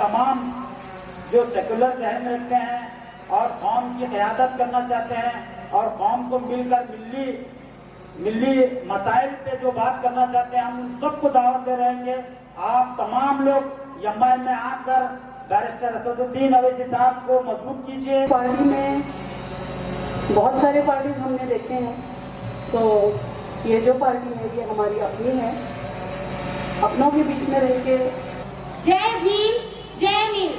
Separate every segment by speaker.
Speaker 1: तमाम जो सेकुलर जहन रखते हैं और कौम की क़यादत करना चाहते हैं और कौम को मिलकर मिली मसाइल पे जो बात करना चाहते हैं, हम उन सबको दावत दे रहेंगे। आप तमाम लोग यम्माइन में आकर बैरिस्टर असदुद्दीन अवैसी साहब को मजबूत कीजिए।
Speaker 2: पार्टी में बहुत सारे पार्टी हमने देखे हैं, तो ये जो पार्टी है ये हमारी अपनी है, अपनों के बीच में रह के
Speaker 3: जय भीम जय नील।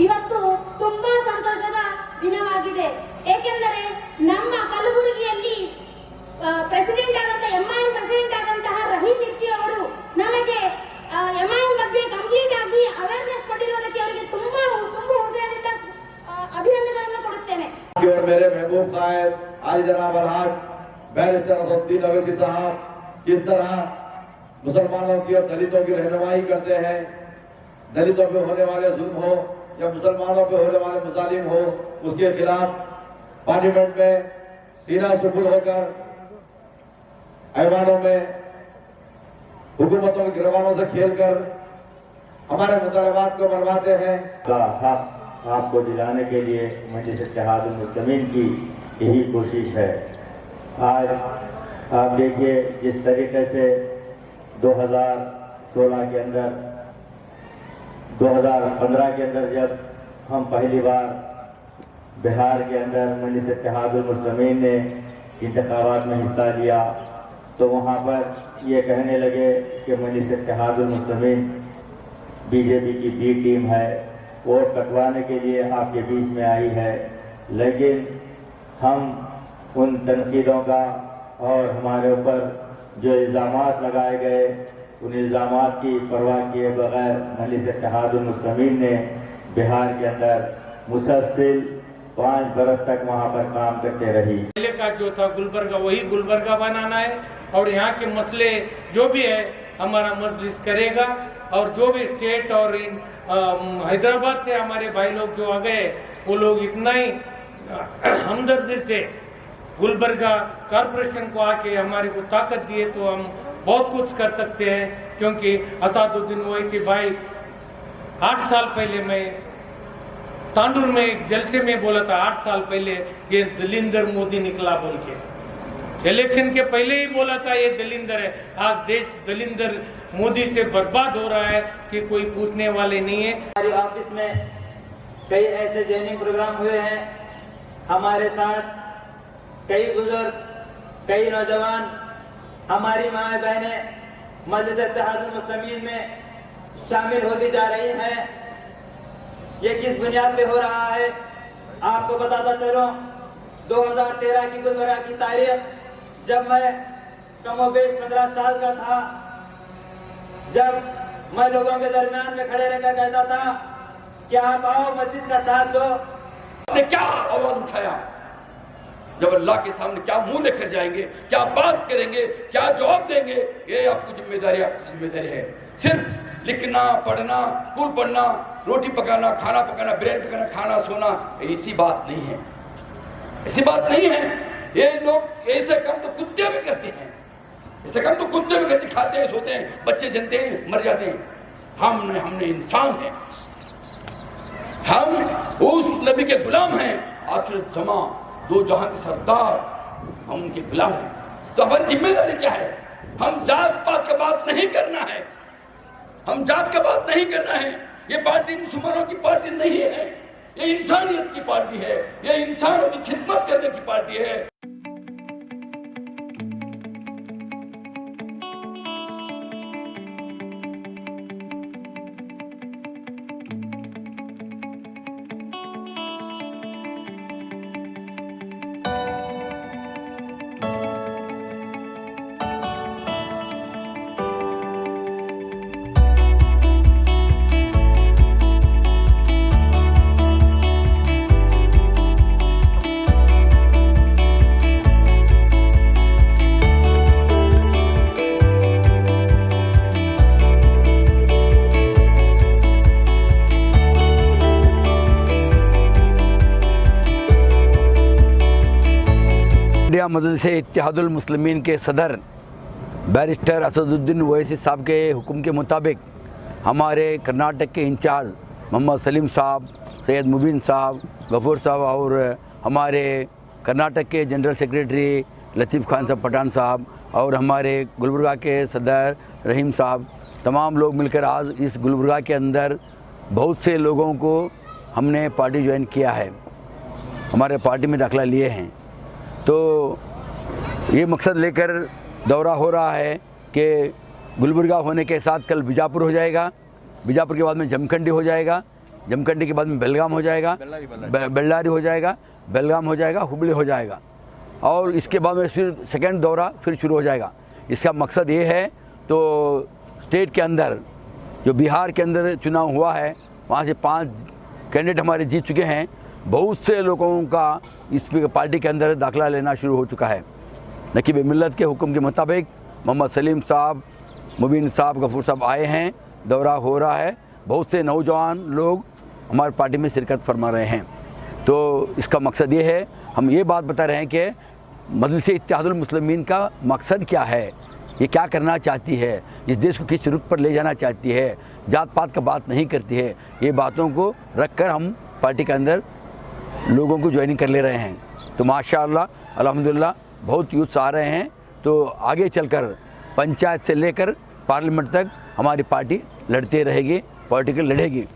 Speaker 3: ಇವತ್ತು ತುಂಬಾ ಸಂತೋಷದ ದಿನವಾಗಿದೆ, ಏಕೆಂದರೆ ನಮ್ಮ ಕಲಬುರಗಿಯಲ್ಲಿ ಪ್ರೆಸಿಡೆಂಟ್ ಆದಂತಹ ಎಂಐಎಂ ಪ್ರೆಸಿಡೆಂಟ್ ಆದಂತಹ ರಹೀಂ ಮಿರ್ಚಿ ಅವರು ನಮಗೆ ಎಂಐಎಂ ಬಗ್ಗೆ ಕಂಪ್ಲೀಟ್ ಆಗಿ ಅವೇರ್ನೆಸ್ ಕೊಟ್ಟಿರೋದಕ್ಕೆ ಅವರಿಗೆ ತುಂಬಾ ಹೃದಯದಿಂದ ಅಭಿನಂದನೆಗಳನ್ನು ಕೊಡುತ್ತೇನೆ।
Speaker 4: और मेरे महबूब साहब आज जनाब अलहाज बैरिस्टर असदुद्दीन अवैसी साहब किस तरह मुसलमानों की और दलितों की रहनुमाई करते हैं, दलितों पे होने वाले जुल्म हो या मुसलमानों पे होने वाले मुजालिम हो, उसके खिलाफ पार्लियामेंट में सीना सुपुर होकर ऐवानों में हुकूमतों के गिरबानों से खेलकर हमारे मुतालबात को मनवाते हैं।
Speaker 5: हक आपको दिलाने के लिए मजलिस इत्तेहादुल मुस्लिमीन की यही कोशिश है। आज आप देखिए जिस तरीके से 2016 के अंदर 2015 के अंदर जब हम पहली बार बिहार के अंदर मजलिस इत्तेहादुल मुस्लिमीन ने इंतखाबात में हिस्सा लिया, तो वहाँ पर ये कहने लगे कि मजलिस इत्तेहादुल मुस्लिमीन बीजेपी की बी टीम है, वोट कटवाने के लिए आपके बीच में आई है। लेकिन हम उन तनकीदों का और हमारे ऊपर जो इल्ज़ामात लगाए गए, उन इल्ज़ामात की परवाह किए बगैर मजलिस इत्तेहादुल मुस्लिमीन ने बिहार के अंदर मुसलसल 5 बरस तक वहाँ पर काम करते रही।
Speaker 6: पहले का जो था गुलबर्गा, वही गुलबर्गा बनाना है और यहाँ के मसले जो भी है हमारा मजलिस करेगा। और जो भी स्टेट और हैदराबाद से हमारे भाई लोग जो आ गए, वो लोग इतना ही हमदर्दी से गुलबर्गा कॉरपोरेशन को आके हमारे को ताकत दिए तो हम बहुत कुछ कर सकते हैं। क्योंकि असदुद्दीन ओवैसी भाई 8 साल पहले मैं तांडूर में एक जलसे में बोला था, 8 साल पहले ये दलिंदर मोदी निकला बोल के, इलेक्शन के पहले ही बोला था ये दलिंदर है। आज देश दलिंदर मोदी से बर्बाद हो रहा है कि कोई पूछने वाले नहीं है।
Speaker 1: हमारे ऑफिस में कई ऐसे जॉइनिंग प्रोग्राम हुए हैं, हमारे साथ कई बुजुर्ग, कई नौजवान, हमारी माँ बहनें मजलिस इत्तेहादुल मुस्लिमीन में शामिल होती जा रही हैं। ये किस बुनियाद पे हो रहा है आपको बताता चलो। 2013 की गुलबर्गा की तारीख, जब मैं कमोबेश 15 साल का था, जब मैं लोगों के दरमियान में खड़े रहकर कहता था कि आप आओ मस्जिद का साथ दो।
Speaker 7: आपने क्या आवाज उठाया, जब अल्लाह के सामने क्या मुंह लेकर जाएंगे, क्या बात करेंगे, क्या जवाब देंगे, ये आपकी जिम्मेदारी है। सिर्फ लिखना, पढ़ना, स्कूल पढ़ना, रोटी पकाना, खाना पकाना, ब्रेड पकाना, खाना सोना, ऐसी बात नहीं है, ऐसी बात नहीं है। ये लोग ऐसे काम तो कुत्ते भी करते हैं, ऐसे काम तो कुत्ते भी करते, खाते हैं, सोते हैं, बच्चे जनते हैं, मर जाते हैं। हमने इंसान हैं, हम उस नबी के गुलाम हैं, आखिर जमा दो जहां के सरदार, हम उनके गुलाम हैं। तो हमारी जिम्मेदारी क्या है? हम जात पात का बात नहीं करना है, हम जात का बात नहीं करना है। ये पार्टी मुसलमानों की पार्टी नहीं है, ये इंसानियत की पार्टी है, ये इंसानों की खिदमत करने की पार्टी है।
Speaker 8: इंडिया मजलिस इत्तेहादुल मुस्लिमीन के सदर बैरिस्टर असदुद्दीन ओवैसी साहब के हुक्म के मुताबिक हमारे कर्नाटक के इंचार्ज मोहम्मद सलीम साहब, सैयद मुबीन साहब, गफूर साहब और हमारे कर्नाटक के जनरल सेक्रेटरी लतीफ़ खान साहब पठान साहब और हमारे गुलबर्गा के सदर रहीम साहब, तमाम लोग मिलकर आज इस गुलबर्गा के अंदर बहुत से लोगों को हमने पार्टी ज्वाइन किया है, हमारे पार्टी में दाखिला लिए हैं। तो ये मकसद लेकर दौरा हो रहा है कि गुलबर्गा होने के साथ कल बीजापुर हो जाएगा, बीजापुर के बाद में जमखंडी हो जाएगा, जमखंडी के बाद में बेलगाम हो जाएगा, बेल्लारी हो जाएगा, बेलगाम हो जाएगा, हुबली हो जाएगा और इसके बाद में फिर सेकेंड दौरा फिर शुरू हो जाएगा। इसका मकसद ये है तो स्टेट के अंदर जो बिहार के अंदर चुनाव हुआ है वहाँ से 5 कैंडिडेट हमारे जीत चुके हैं। बहुत से लोगों का इस पार्टी के अंदर दाखिला लेना शुरू हो चुका है। नकीब मिल्लत के हुक्म के मुताबिक मोहम्मद सलीम साहब, मुबीन साहब, गफूर साहब आए हैं, दौरा हो रहा है। बहुत से नौजवान लोग हमारी पार्टी में शिरकत फरमा रहे हैं। तो इसका मकसद ये है, हम ये बात बता रहे हैं कि मजलिस इत्तेहादुल मुस्लिमीन का मकसद क्या है, ये क्या करना चाहती है, इस देश को किस रुख पर ले जाना चाहती है, जात पात का बात नहीं करती है। ये बातों को रख कर हम पार्टी के अंदर लोगों को ज्वाइनिंग कर ले रहे हैं। तो माशाअल्लाह अल्हम्दुलिल्लाह बहुत यूथ आ रहे हैं। तो आगे चलकर पंचायत से लेकर पार्लियामेंट तक हमारी पार्टी लड़ती रहेगी, पॉलिटिकल लड़ेगी।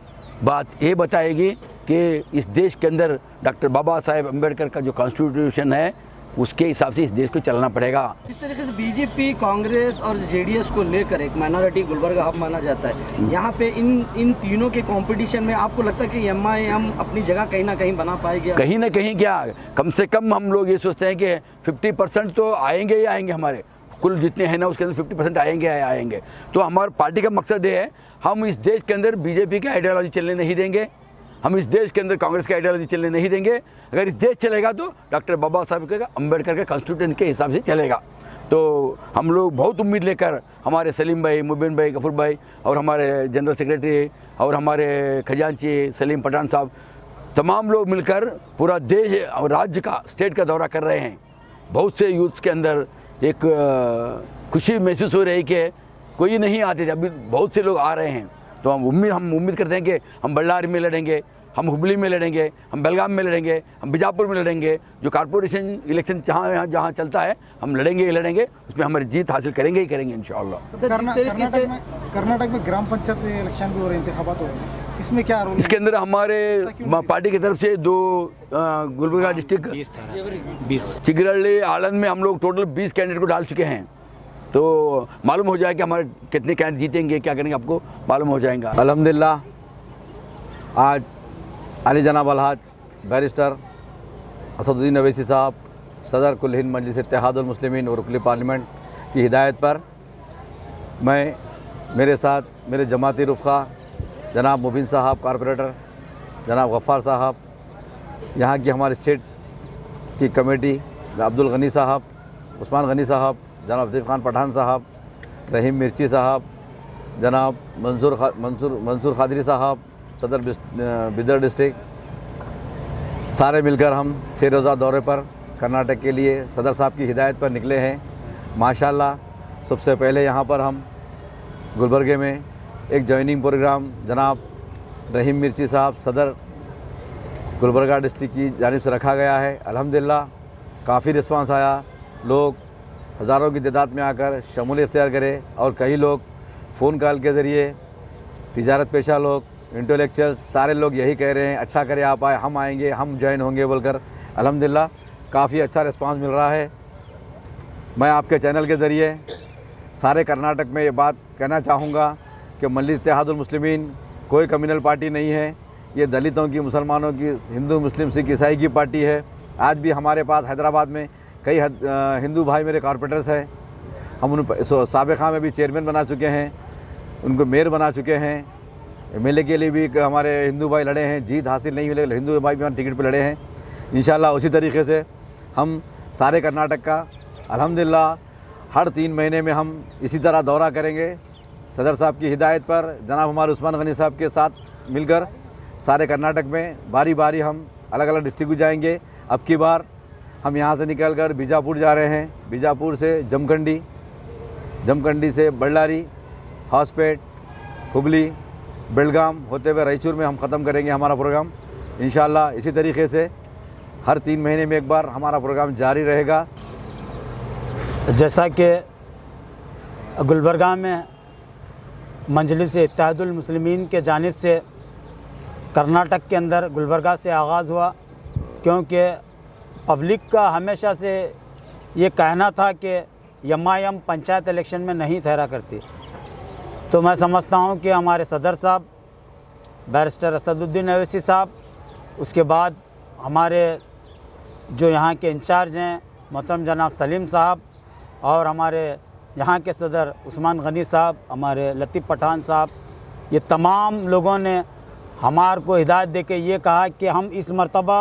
Speaker 8: बात ये बताएगी कि इस देश के अंदर डॉक्टर बाबा साहेब अम्बेडकर का जो कॉन्स्टिट्यूशन है उसके हिसाब से इस देश को चलना पड़ेगा।
Speaker 9: इस तरीके से बीजेपी, कांग्रेस और जेडीएस को लेकर एक माइनॉरिटी गुलबर्गा हब माना जाता है। यहाँ पे इन तीनों के कंपटीशन में आपको लगता है कि एमआईएम अपनी जगह कहीं ना कहीं बना पाएगी? कहीं
Speaker 8: ना कहीं क्या, कम से कम हम लोग ये सोचते हैं कि 50% तो आएंगे ही आएंगे, हमारे कुल जितने हैं ना उसके अंदर 50% आएंगे। तो हमारी पार्टी का मकसद ये है, हम इस देश के अंदर बीजेपी की आइडियोलॉजी चलने नहीं देंगे, हम इस देश के अंदर कांग्रेस की आइडियोलॉजी चलने नहीं देंगे। अगर इस देश चलेगा तो डॉक्टर बाबा साहब के अम्बेडकर के कॉन्स्टिट्यूशन के हिसाब से चलेगा। तो हम लोग बहुत उम्मीद लेकर हमारे सलीम भाई, मुबीन भाई, गफूर भाई और हमारे जनरल सेक्रेटरी और हमारे खजांची सलीम पठान साहब, तमाम लोग मिलकर पूरा देश और राज्य का, स्टेट का दौरा कर रहे हैं। बहुत से यूथ्स के अंदर एक खुशी महसूस हो रही कि कोई नहीं आते थे, अभी बहुत से लोग आ रहे हैं। तो हम उम्मीद करते हैं कि हम बल्लारी में लड़ेंगे, हम हुबली में लड़ेंगे, हम बेलगाम में लड़ेंगे, हम बीजापुर में लड़ेंगे। जो कॉर्पोरेशन इलेक्शन जहाँ चलता है हम लड़ेंगे, उसमें हमारी जीत हासिल करेंगे ही करेंगे इंशाअल्लाह।
Speaker 10: कर्नाटक में ग्राम पंचायत इलेक्शन भी हो रहे हैं, इंतखाबात हो रहे हैं, इसमें क्या रोल?
Speaker 8: इसके अंदर हमारे पार्टी की तरफ से 2 गुलबर्गा डिस्ट्रिक्ट चिगरहल्ली, आलंद में हम लोग टोटल 20 कैंडिडेट को डाल चुके हैं। तो मालूम हो जाए कि हमारे कितने कैंडिडेट जीतेंगे, क्या करेंगे, आपको मालूम हो जाएगा।
Speaker 11: अल्हम्दुलिल्लाह आज अली जनाब अलहाज बैरिस्टर असदुद्दीन अवैसी साहब, सदर कुल हिंद मजलिस इत्तेहादुल मुस्लिमीन और रुकन पार्लियामेंट की हिदायत पर मैं, मेरे साथ मेरे जमाती रुफ़ा जनाब मुबीन साहब कॉरपोरेटर, जनाब गफ़ार साहब, यहाँ की हमारे स्टेट की कमेटी अब्दुल गनी साहब, उस्मान गनी साहब, जनाब लतीफ़ खान पठान साहब, रहीम मिर्ची साहब, जनाब मंसूर खादरी साहब, सदर बिदर डिस्ट्रिक्ट, सारे मिलकर हम 6 रोज़ा दौरे पर कर्नाटक के लिए सदर साहब की हिदायत पर निकले हैं। माशाल्लाह सबसे पहले यहाँ पर हम गुलबर्गे में एक जॉइनिंग प्रोग्राम जनाब रहीम मिर्ची साहब सदर गुलबर्गा डिस्ट्रिक्ट की जानिब से रखा गया है। अल्हम्दुलिल्लाह काफ़ी रिस्पांस आया, लोग हज़ारों की तादाद में आकर शमूलियत इख्तियार करे और कई लोग फ़ोन कॉल के ज़रिए, तिजारत पेशा लोग, इंटेलेक्चुअल्स, सारे लोग यही कह रहे हैं अच्छा करे आप आए, हम आएंगे, हम ज्वाइन होंगे बोलकर। अल्हम्दुलिल्लाह काफ़ी अच्छा रिस्पांस मिल रहा है। मैं आपके चैनल के ज़रिए सारे कर्नाटक में ये बात कहना चाहूँगा कि मजलिस इत्तेहादुल मुस्लिमीन कोई कम्युनल पार्टी नहीं है, ये दलितों की, मुसलमानों की, हिंदू, मुस्लिम, सिख, ईसाई की पार्टी है। आज भी हमारे पास हैदराबाद में कई हिंदू भाई मेरे कॉरपोरेटर्स हैं, हम उन साबिक़ा में भी चेयरमैन बना चुके हैं, उनको मेयर बना चुके हैं। एमएलए के लिए भी हमारे हिंदू भाई लड़े हैं, जीत हासिल नहीं हुई, हिंदू भाई भी हमारे टिकट पर लड़े हैं। इंशाल्लाह उसी तरीके से हम सारे कर्नाटक का अल्हम्दुलिल्लाह हर 3 महीने में हम इसी तरह दौरा करेंगे। सदर साहब की हिदायत पर जनाब हमारे उस्मान गनी साहब के साथ मिलकर सारे कर्नाटक में बारी बारी हम अलग अलग डिस्ट्रिक्ट को जाएंगे। अब की बार हम यहाँ से निकलकर बीजापुर जा रहे हैं, बीजापुर से जमखंडी, जमखंडी से बल्लारी, हॉस्पेट, हुबली, बेलगाम होते हुए रायचूर में हम ख़त्म करेंगे हमारा प्रोग्राम। इंशाअल्लाह इसी तरीके से हर 3 महीने में एक बार हमारा प्रोग्राम जारी रहेगा।
Speaker 12: जैसा कि गुलबर्गा में मजलिस इत्तेहादुल मुस्लिमीन के जानिब से कर्नाटक के अंदर गुलबर्गा से आगाज़ हुआ, क्योंकि पब्लिक का हमेशा से ये कहना था कि एमआईएम पंचायत इलेक्शन में नहीं ठहरा करती। तो मैं समझता हूँ कि हमारे सदर साहब बैरिस्टर असदुद्दीन अवैसी साहब, उसके बाद हमारे जो यहाँ के इंचार्ज हैं मोहतरम जनाब सलीम साहब, और हमारे यहाँ के सदर उस्मान गनी साहब, हमारे लतीफ़ पठान साहब, ये तमाम लोगों ने हमारे को हिदायत दे के ये कहा कि हम इस मरतबा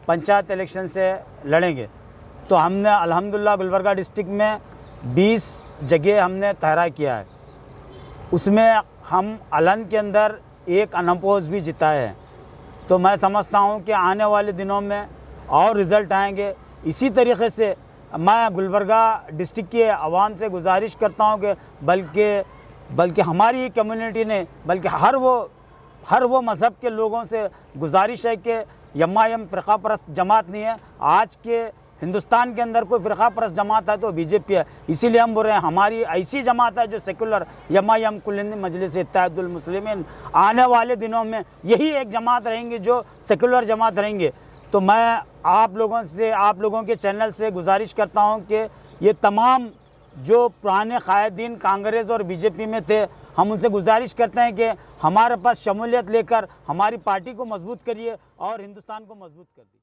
Speaker 12: पंचायत इलेक्शन से लड़ेंगे। तो हमने अल्हम्दुलिल्लाह गुलबर्गा डिस्ट्रिक्ट में 20 जगह हमने तहरा किया है, उसमें हम अलन के अंदर एक अनअपोज भी जिताए हैं। तो मैं समझता हूँ कि आने वाले दिनों में और रिज़ल्ट आएंगे। इसी तरीके से मैं गुलबर्गा डिस्ट्रिक्ट के आवाम से गुजारिश करता हूँ कि बल्कि हमारी कम्युनिटी ने, बल्कि हर वो मज़हब के लोगों से गुजारिश है कि एमआईएम फ़िरक़ा परस्त जमात नहीं है। आज के हिंदुस्तान के अंदर कोई फ़िरक़ा परस्त जमात है तो बीजेपी है। इसीलिए हम बोल रहे हैं हमारी ऐसी जमात है जो सेकुलर एमआईएम कुल हिंद मजलिस इत्तेहादुल मुस्लिमीन, आने वाले दिनों में यही एक जमात रहेंगी जो सेकुलर जमात रहेंगे। तो मैं आप लोगों के चैनल से गुजारिश करता हूं कि ये तमाम जो पुराने कायदीन कांग्रेस और बीजेपी में थे, हम उनसे गुजारिश करते हैं कि हमारे पास शमूलियत लेकर हमारी पार्टी को मजबूत करिए और हिंदुस्तान को मजबूत करिए।